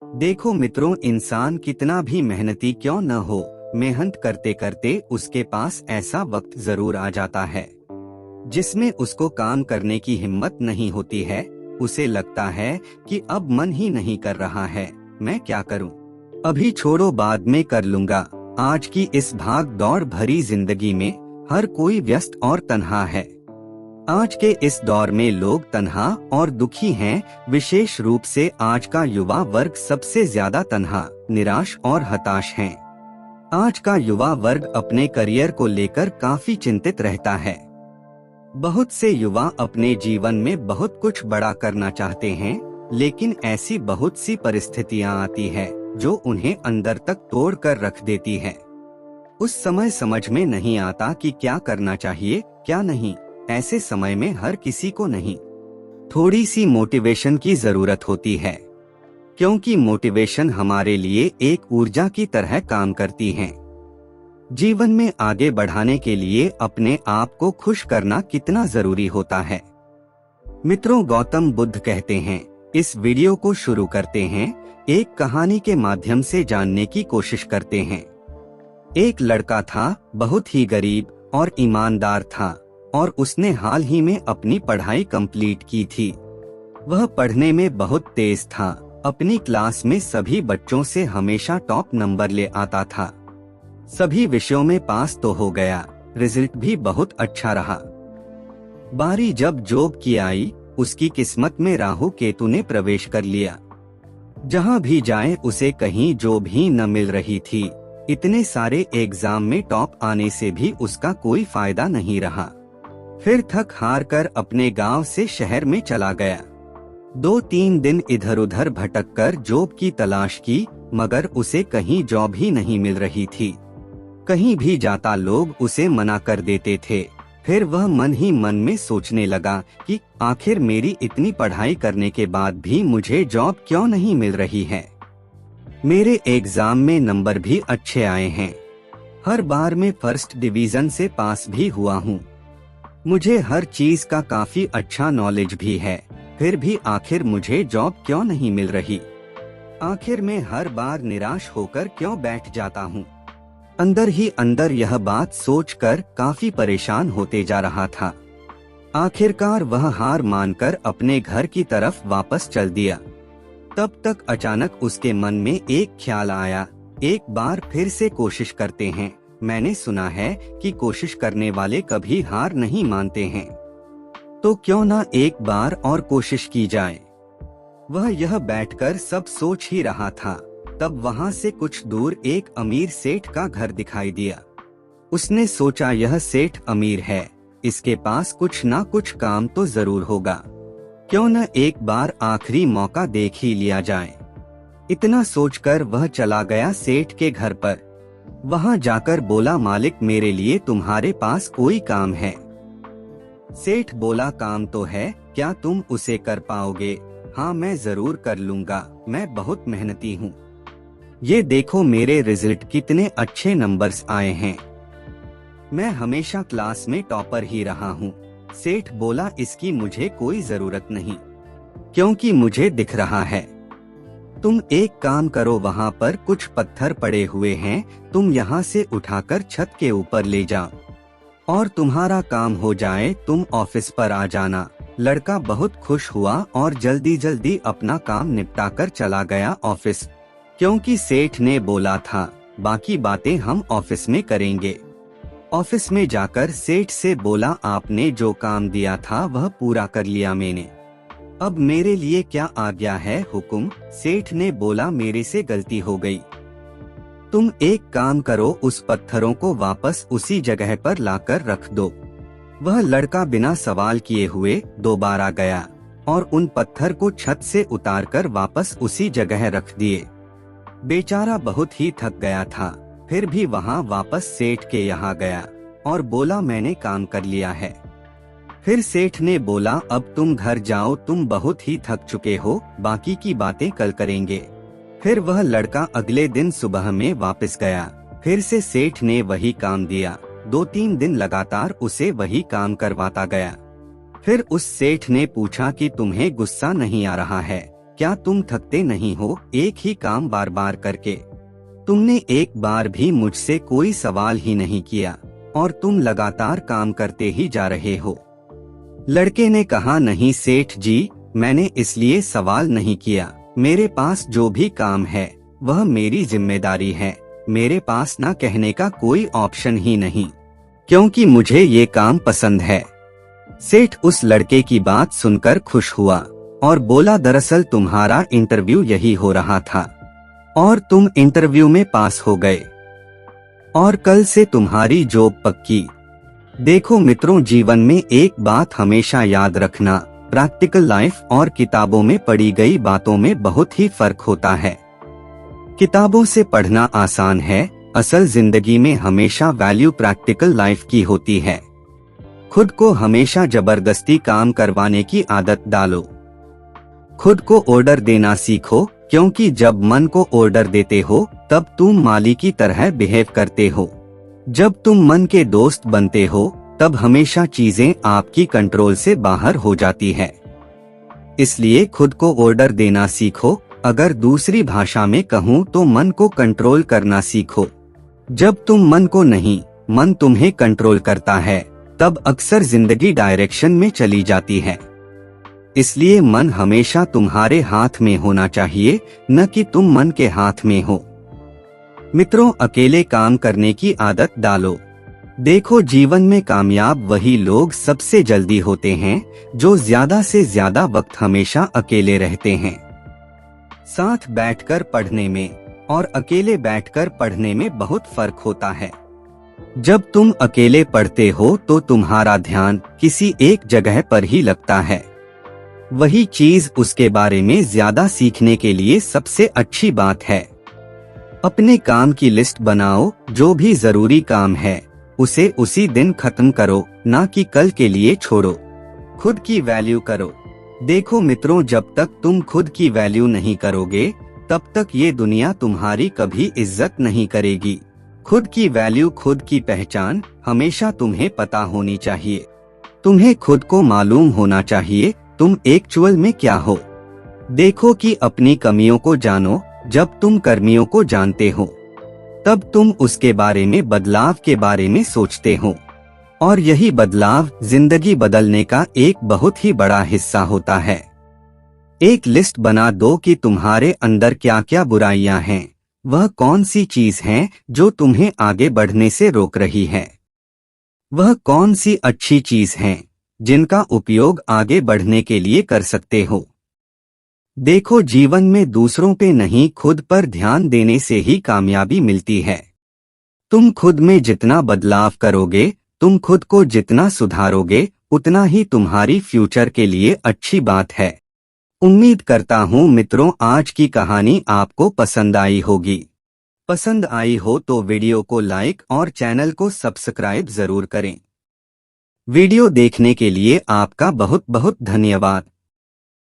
देखो मित्रों, इंसान कितना भी मेहनती क्यों न हो, मेहनत करते करते उसके पास ऐसा वक्त जरूर आ जाता है जिसमें उसको काम करने की हिम्मत नहीं होती है। उसे लगता है कि अब मन ही नहीं कर रहा है, मैं क्या करूं? अभी छोड़ो, बाद में कर लूंगा। आज की इस भाग दौड़ भरी जिंदगी में हर कोई व्यस्त और तन्हा है। आज के इस दौर में लोग तन्हा और दुखी हैं। विशेष रूप से आज का युवा वर्ग सबसे ज्यादा तन्हा, निराश और हताश है। आज का युवा वर्ग अपने करियर को लेकर काफी चिंतित रहता है। बहुत से युवा अपने जीवन में बहुत कुछ बड़ा करना चाहते हैं, लेकिन ऐसी बहुत सी परिस्थितियां आती है जो उन्हें अंदर तक तोड़ कर रख देती है। उस समय समझ में नहीं आता कि क्या करना चाहिए क्या नहीं। ऐसे समय में हर किसी को नहीं, थोड़ी सी मोटिवेशन की जरूरत होती है, क्योंकि मोटिवेशन हमारे लिए एक ऊर्जा की तरह काम करती है। जीवन में आगे बढ़ाने के लिए अपने आप को खुश करना कितना जरूरी होता है। मित्रों, गौतम बुद्ध कहते हैं, इस वीडियो को शुरू करते हैं, एक कहानी के माध्यम से जानने की कोशिश करते हैं। एक लड़का था, बहुत ही गरीब और ईमानदार था, और उसने हाल ही में अपनी पढ़ाई कंप्लीट की थी। वह पढ़ने में बहुत तेज था, अपनी क्लास में सभी बच्चों से हमेशा टॉप नंबर ले आता था। सभी विषयों में पास तो हो गया, रिजल्ट भी बहुत अच्छा रहा। बारी जब जॉब की आई, उसकी किस्मत में राहु केतु ने प्रवेश कर लिया। जहां भी जाए उसे कहीं जॉब ही न मिल रही थी। इतने सारे एग्जाम में टॉप आने से भी उसका कोई फायदा नहीं रहा। फिर थक हार कर अपने गांव से शहर में चला गया। 2-3 दिन इधर उधर भटक कर जॉब की तलाश की, मगर उसे कहीं जॉब ही नहीं मिल रही थी। कहीं भी जाता लोग उसे मना कर देते थे। फिर वह मन ही मन में सोचने लगा कि आखिर मेरी इतनी पढ़ाई करने के बाद भी मुझे जॉब क्यों नहीं मिल रही है। मेरे एग्जाम में नंबर भी अच्छे आए हैं, हर बार मैं फर्स्ट डिवीजन से पास भी हुआ हूँ, मुझे हर चीज का काफी अच्छा नॉलेज भी है, फिर भी आखिर मुझे जॉब क्यों नहीं मिल रही। आखिर मैं हर बार निराश होकर क्यों बैठ जाता हूँ। अंदर ही अंदर यह बात सोचकर काफी परेशान होते जा रहा था। आखिरकार वह हार मानकर अपने घर की तरफ वापस चल दिया। तब तक अचानक उसके मन में एक ख्याल आया, एक बार फिर से कोशिश करते हैं। मैंने सुना है कि कोशिश करने वाले कभी हार नहीं मानते हैं, तो क्यों ना एक बार और कोशिश की जाए। वह यह बैठकर सब सोच ही रहा था, तब वहां से कुछ दूर एक अमीर सेठ का घर दिखाई दिया। उसने सोचा, यह सेठ अमीर है, इसके पास कुछ ना कुछ काम तो जरूर होगा, क्यों न एक बार आखिरी मौका देख ही लिया जाए। इतना सोचकर वह चला गया सेठ के घर पर। वहां जाकर बोला, मालिक मेरे लिए तुम्हारे पास कोई काम है। सेठ बोला, काम तो है, क्या तुम उसे कर पाओगे? हाँ, मैं जरूर कर लूंगा, मैं बहुत मेहनती हूँ। ये देखो मेरे रिजल्ट कितने अच्छे नंबर्स आए हैं, मैं हमेशा क्लास में टॉपर ही रहा हूँ। सेठ बोला, इसकी मुझे कोई जरूरत नहीं, क्योंकि मुझे दिख रहा है। तुम एक काम करो, वहाँ पर कुछ पत्थर पड़े हुए हैं, तुम यहाँ से उठाकर छत के ऊपर ले जाओ और तुम्हारा काम हो जाए, तुम ऑफिस पर आ जाना। लड़का बहुत खुश हुआ और जल्दी जल्दी अपना काम निपटाकर चला गया ऑफिस, क्योंकि सेठ ने बोला था बाकी बातें हम ऑफिस में करेंगे। ऑफिस में जाकर सेठ से बोला, आपने जो काम दिया था वह पूरा कर लिया मैंने, अब मेरे लिए क्या आ गया है हुक्म? सेठ ने बोला, मेरे से गलती हो गई, तुम एक काम करो, उस पत्थरों को वापस उसी जगह पर लाकर रख दो। वह लड़का बिना सवाल किए हुए दोबारा गया और उन पत्थर को छत से उतारकर वापस उसी जगह रख दिए। बेचारा बहुत ही थक गया था, फिर भी वहाँ वापस सेठ के यहाँ गया और बोला, मैंने काम कर लिया है। फिर सेठ ने बोला, अब तुम घर जाओ, तुम बहुत ही थक चुके हो, बाकी की बातें कल करेंगे। फिर वह लड़का अगले दिन सुबह में वापस गया, फिर से सेठ ने वही काम दिया। 2-3 दिन लगातार उसे वही काम करवाता गया। फिर उस सेठ ने पूछा कि तुम्हें गुस्सा नहीं आ रहा है? क्या तुम थकते नहीं हो एक ही काम बार बार करके? तुमने एक बार भी मुझसे कोई सवाल ही नहीं किया और तुम लगातार काम करते ही जा रहे हो। लड़के ने कहा, नहीं सेठ जी, मैंने इसलिए सवाल नहीं किया। मेरे पास जो भी काम है वह मेरी जिम्मेदारी है। मेरे पास ना कहने का कोई ऑप्शन ही नहीं, क्योंकि मुझे ये काम पसंद है। सेठ उस लड़के की बात सुनकर खुश हुआ और बोला, दरअसल तुम्हारा इंटरव्यू यही हो रहा था और तुम इंटरव्यू में पास हो गए और कल से तुम्हारी जॉब पक्की। देखो मित्रों, जीवन में एक बात हमेशा याद रखना, प्रैक्टिकल लाइफ और किताबों में पढ़ी गई बातों में बहुत ही फर्क होता है। किताबों से पढ़ना आसान है, असल जिंदगी में हमेशा वैल्यू प्रैक्टिकल लाइफ की होती है। खुद को हमेशा जबरदस्ती काम करवाने की आदत डालो। खुद को ऑर्डर देना सीखो, क्योंकि जब मन को ऑर्डर देते हो तब तुम माली की तरह बिहेव करते हो। जब तुम मन के दोस्त बनते हो तब हमेशा चीजें आपकी कंट्रोल से बाहर हो जाती है। इसलिए खुद को ऑर्डर देना सीखो। अगर दूसरी भाषा में कहूँ तो मन को कंट्रोल करना सीखो। जब तुम मन को नहीं, मन तुम्हें कंट्रोल करता है, तब अक्सर जिंदगी डायरेक्शन में चली जाती है। इसलिए मन हमेशा तुम्हारे हाथ में होना चाहिए, न कि तुम मन के हाथ में हो। मित्रों, अकेले काम करने की आदत डालो। देखो, जीवन में कामयाब वही लोग सबसे जल्दी होते हैं जो ज्यादा से ज्यादा वक्त हमेशा अकेले रहते हैं। साथ बैठकर पढ़ने में और अकेले बैठकर पढ़ने में बहुत फर्क होता है। जब तुम अकेले पढ़ते हो तो तुम्हारा ध्यान किसी एक जगह पर ही लगता है। वही चीज उसके बारे में ज्यादा सीखने के लिए सबसे अच्छी बात है। अपने काम की लिस्ट बनाओ, जो भी जरूरी काम है उसे उसी दिन खत्म करो, ना कि कल के लिए छोड़ो। खुद की वैल्यू करो। देखो मित्रों, जब तक तुम खुद की वैल्यू नहीं करोगे तब तक ये दुनिया तुम्हारी कभी इज्जत नहीं करेगी। खुद की वैल्यू, खुद की पहचान हमेशा तुम्हें पता होनी चाहिए। तुम्हें खुद को मालूम होना चाहिए तुम एक्चुअल में क्या हो। देखो कि अपनी कमियों को जानो। जब तुम कर्मियों को जानते हो तब तुम उसके बारे में, बदलाव के बारे में सोचते हो, और यही बदलाव जिंदगी बदलने का एक बहुत ही बड़ा हिस्सा होता है। एक लिस्ट बना दो कि तुम्हारे अंदर क्या क्या बुराइयां हैं, वह कौन सी चीज है जो तुम्हें आगे बढ़ने से रोक रही है, वह कौन सी अच्छी चीज है जिनका उपयोग आगे बढ़ने के लिए कर सकते हो। देखो, जीवन में दूसरों पे नहीं, खुद पर ध्यान देने से ही कामयाबी मिलती है। तुम खुद में जितना बदलाव करोगे, तुम खुद को जितना सुधारोगे, उतना ही तुम्हारी फ्यूचर के लिए अच्छी बात है। उम्मीद करता हूँ मित्रों, आज की कहानी आपको पसंद आई होगी। पसंद आई हो तो वीडियो को लाइक और चैनल को सब्सक्राइब जरूर करें। वीडियो देखने के लिए आपका बहुत बहुत धन्यवाद।